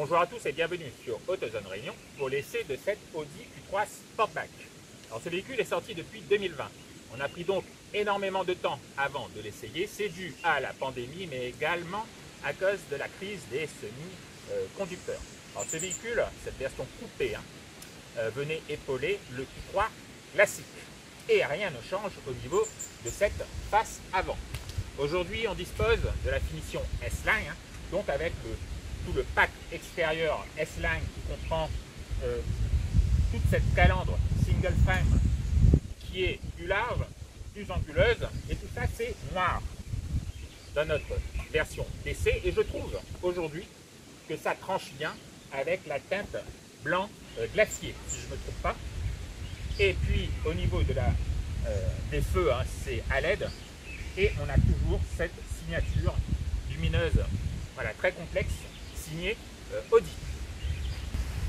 Bonjour à tous et bienvenue sur AutoZone Réunion pour l'essai de cette Audi Q3 Sportback. Alors ce véhicule est sorti depuis 2020. On a pris donc énormément de temps avant de l'essayer. C'est dû à la pandémie mais également à cause de la crise des semi-conducteurs. Alors ce véhicule, cette version coupée, venait épauler le Q3 classique. Et rien ne change au niveau de cette face avant. Aujourd'hui, on dispose de la finition S-Line, donc avec tout le pack extérieur S-Line qui comprend toute cette calandre single frame qui est plus large, plus anguleuse, et tout ça c'est noir dans notre version d'essai. Et je trouve aujourd'hui que ça tranche bien avec la teinte blanc glacier, si je ne me trompe pas. Et puis au niveau de des feux, c'est à LED. Et on a toujours cette signature lumineuse, voilà, très complexe, signée Audi.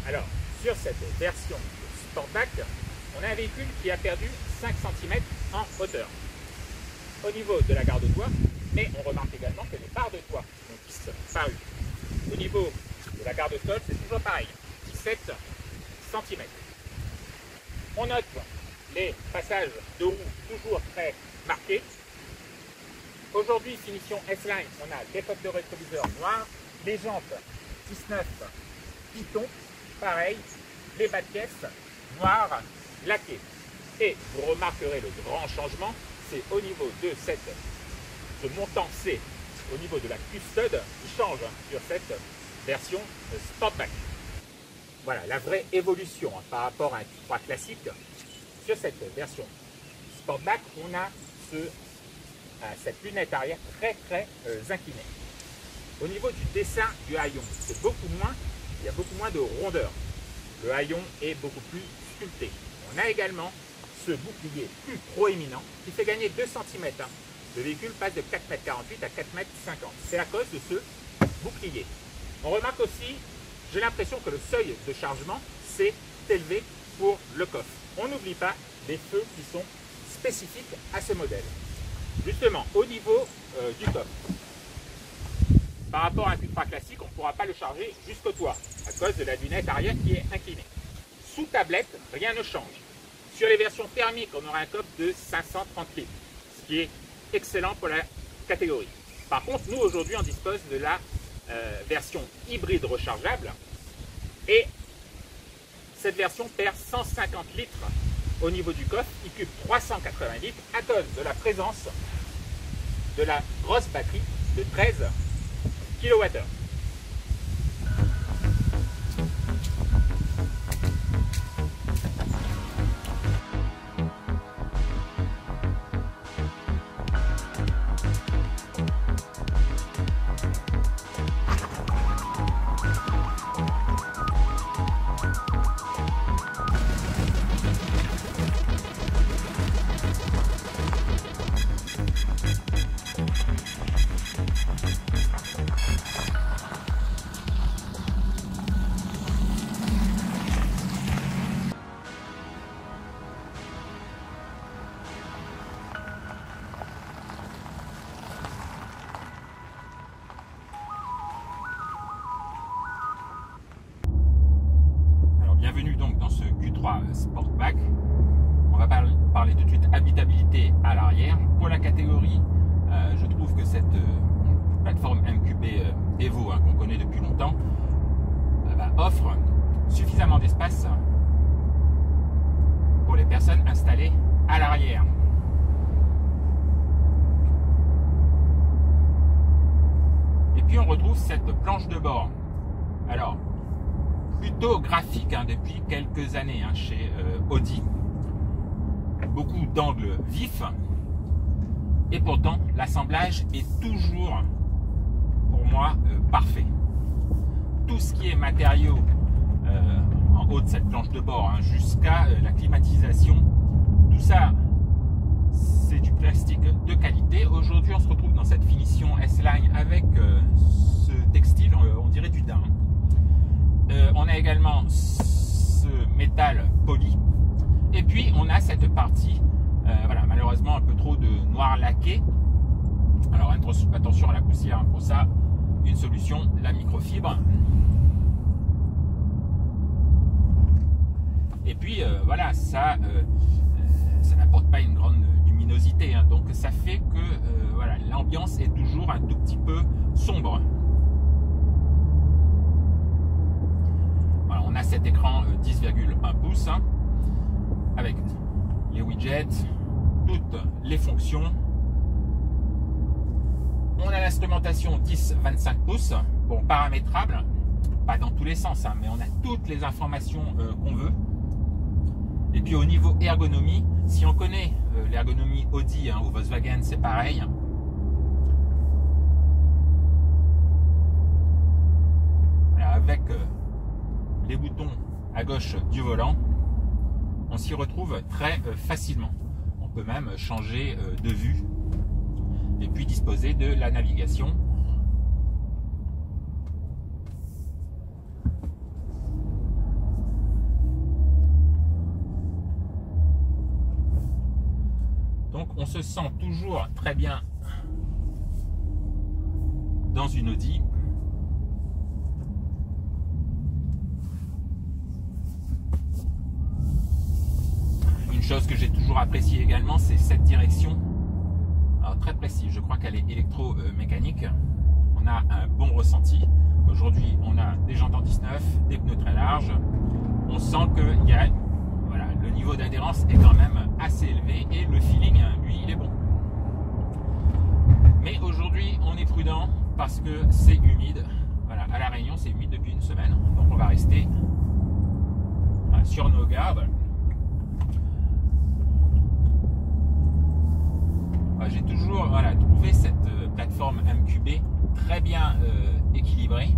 Alors, sur cette version Sportback, on a un véhicule qui a perdu 5 cm en hauteur au niveau de la garde-toit, mais on remarque également que les barres de toit ont disparu. Au niveau de la garde-sol, c'est toujours pareil, 17 cm. On note les passages de roue toujours très marqués. Aujourd'hui, finition S-Line, on a des coques de rétroviseur noirs, les jantes 19 Python, pareil, les bas de caisse noirs laqués. Et vous remarquerez le grand changement, c'est au niveau de ce montant C, au niveau de la custode, qui change sur cette version Sportback. Voilà, la vraie évolution par rapport à un Q3 classique. Sur cette version Sportback, on a cette lunette arrière très inclinée. Au niveau du dessin du haillon, c'est beaucoup moins, il y a beaucoup moins de rondeur. Le haillon est beaucoup plus sculpté. On a également ce bouclier plus proéminent qui fait gagner 2 cm. Le véhicule passe de 4,48 m à 4,50 m. C'est à cause de ce bouclier. On remarque aussi, j'ai l'impression que le seuil de chargement s'est élevé pour le coffre. On n'oublie pas les feux qui sont spécifiques à ce modèle. Justement, au niveau du coffre, par rapport à un Q3 classique, on ne pourra pas le charger jusqu'au toit à cause de la lunette arrière qui est inclinée. Sous tablette, rien ne change. Sur les versions thermiques, on aura un coffre de 530 litres, ce qui est excellent pour la catégorie. Par contre, nous aujourd'hui, on dispose de la version hybride rechargeable et cette version perd 150 litres au niveau du coffre, il cube 380 litres à cause de la présence de la grosse batterie de 13 kWh. Bienvenue donc dans ce Q3 Sportback. On va parler tout de suite habitabilité à l'arrière. Pour la catégorie, je trouve que cette plateforme MQB Evo qu'on connaît depuis longtemps offre suffisamment d'espace pour les personnes installées à l'arrière. Et puis on retrouve cette planche de bord. Alors, plutôt graphique depuis quelques années chez Audi. Beaucoup d'angles vifs et pourtant l'assemblage est toujours pour moi parfait. Tout ce qui est matériaux en haut de cette planche de bord jusqu'à la climatisation, tout ça c'est du plastique de qualité. Aujourd'hui on se retrouve dans cette finition S-Line avec ce textile, on dirait du daim. On a également ce métal poli et puis on a cette partie voilà, malheureusement un peu trop de noir laqué. Alors attention à la poussière, pour ça une solution, la microfibre. Et puis voilà, ça n'apporte pas une grande luminosité, hein, donc ça fait que voilà, l'ambiance est toujours un tout petit peu sombre. Voilà, on a cet écran 10,1 pouces hein, avec les widgets, toutes les fonctions. On a l'instrumentation 10-25 pouces, bon, paramétrable, pas dans tous les sens, hein, mais on a toutes les informations qu'on veut. Et puis au niveau ergonomie, si on connaît l'ergonomie Audi hein, ou Volkswagen, c'est pareil. Voilà, avec les boutons à gauche du volant, on s'y retrouve très facilement. On peut même changer de vue et puis disposer de la navigation. Donc on se sent toujours très bien dans une Audi. Une chose que j'ai toujours appréciée également, c'est cette direction. Alors, très précise, je crois qu'elle est électromécanique. On a un bon ressenti. Aujourd'hui, on a des jantes en 19, des pneus très larges. On sent que voilà, le niveau d'adhérence est quand même assez élevé et le feeling, lui, il est bon. Mais aujourd'hui, on est prudent parce que c'est humide. Voilà, à La Réunion, c'est humide depuis une semaine. Donc, on va rester sur nos gardes. J'ai toujours trouvé cette plateforme MQB très bien équilibrée.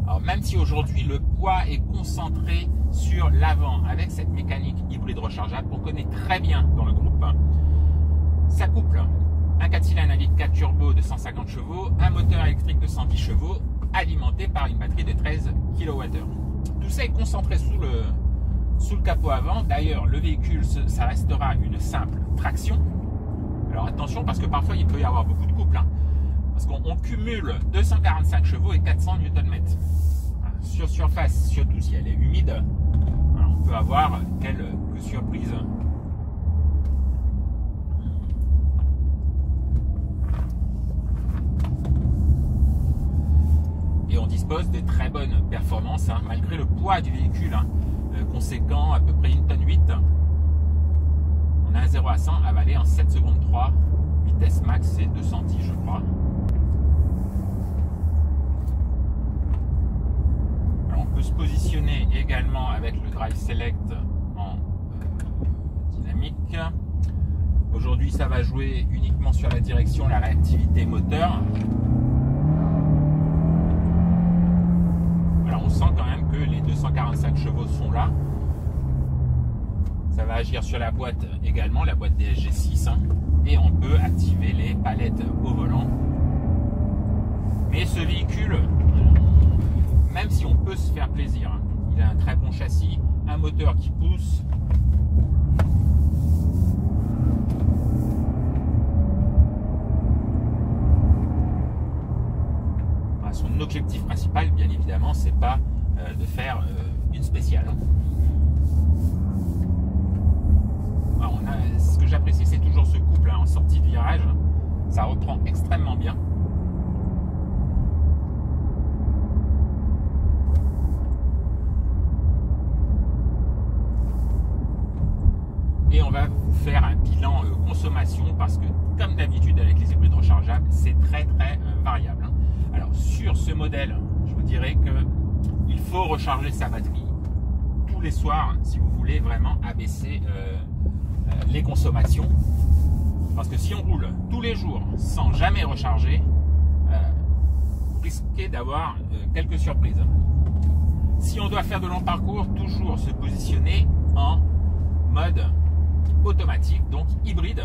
Alors même si aujourd'hui le poids est concentré sur l'avant avec cette mécanique hybride rechargeable qu'on connaît très bien dans le groupe, ça couple un 4 cylindres 1 litre 4 turbo de 150 chevaux, un moteur électrique de 110 chevaux alimenté par une batterie de 13 kWh. Tout ça est concentré sous le capot avant. D'ailleurs, le véhicule, ça restera une simple traction. Alors attention, parce que parfois il peut y avoir beaucoup de couples, hein, parce qu'on cumule 245 chevaux et 400 Nm. Sur surface, surtout si elle est humide, on peut avoir quelques surprises. Et on dispose de très bonnes performances, hein, malgré le poids du véhicule, hein, conséquent, à peu près 1,8 tonne. On a un 0 à 100 avalé en 7 secondes 3. Vitesse max, c'est 210, je crois. Alors, on peut se positionner également avec le Drive Select en dynamique. Aujourd'hui, ça va jouer uniquement sur la direction, la réactivité moteur. Alors, on sent quand même que les 245 chevaux sont là. Ça va agir sur la boîte également, la boîte DSG6, hein, et on peut activer les palettes au volant. Mais ce véhicule, même si on peut se faire plaisir, hein, il a un très bon châssis, un moteur qui pousse. Son objectif principal, bien évidemment, c'est pas de faire une spéciale. Hein. Alors ce que j'apprécie, c'est toujours ce couple hein, en sortie de virage. Ça reprend extrêmement bien. Et on va vous faire un bilan consommation parce que, comme d'habitude avec les hybrides rechargeables, c'est très variable. Hein. Alors sur ce modèle, je vous dirais qu'il faut recharger sa batterie tous les soirs si vous voulez vraiment abaisser les consommations, parce que si on roule tous les jours sans jamais recharger, vous risquez d'avoir quelques surprises. Si on doit faire de longs parcours, toujours se positionner en mode automatique, donc hybride.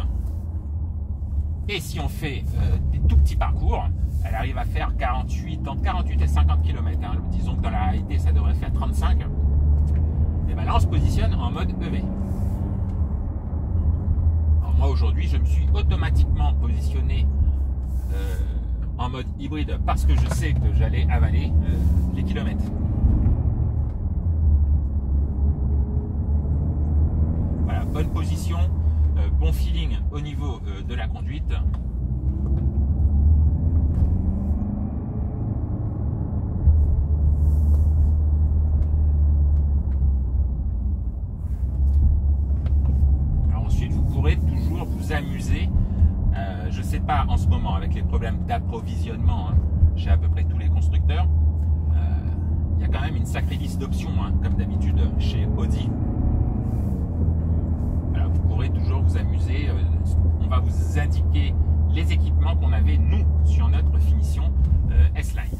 Et si on fait des tout petits parcours, elle arrive à faire entre 48 et 50 km. Hein. Disons que dans la réalité, ça devrait faire 35. Et bien là, on se positionne en mode EV. Moi aujourd'hui je me suis automatiquement positionné en mode hybride parce que je sais que j'allais avaler les kilomètres. position, bon feeling au niveau de la conduite. Alors ensuite, vous pourrez toujours vous amuser. Je ne sais pas en ce moment avec les problèmes d'approvisionnement chez à peu près tous les constructeurs. Il y a quand même une sacrée liste d'options, comme d'habitude chez Audi. Alors, vous pourrez toujours vous amuser. On va vous indiquer les équipements qu'on avait, nous, sur notre finition S-Line.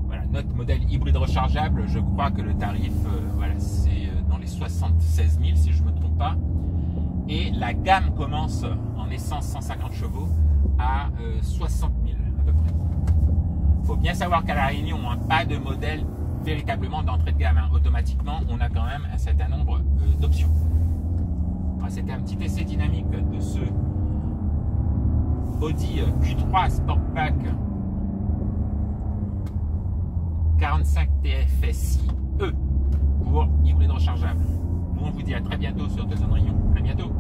Voilà, notre modèle hybride rechargeable, je crois que le tarif, voilà, c'est dans les 76 000 si je ne me trompe pas. Et la gamme commence en essence 150 chevaux à 60 000 à peu près. Il faut bien savoir qu'à La Réunion, pas de modèle véritablement d'entrée de gamme. Automatiquement, on a quand même un certain nombre d'options. C'était un petit essai dynamique de ce Audi Q3 Sportback 45 TFSI E pour hybride rechargeable. Nous, on vous dit à très bientôt sur The Zone Réunion. À bientôt.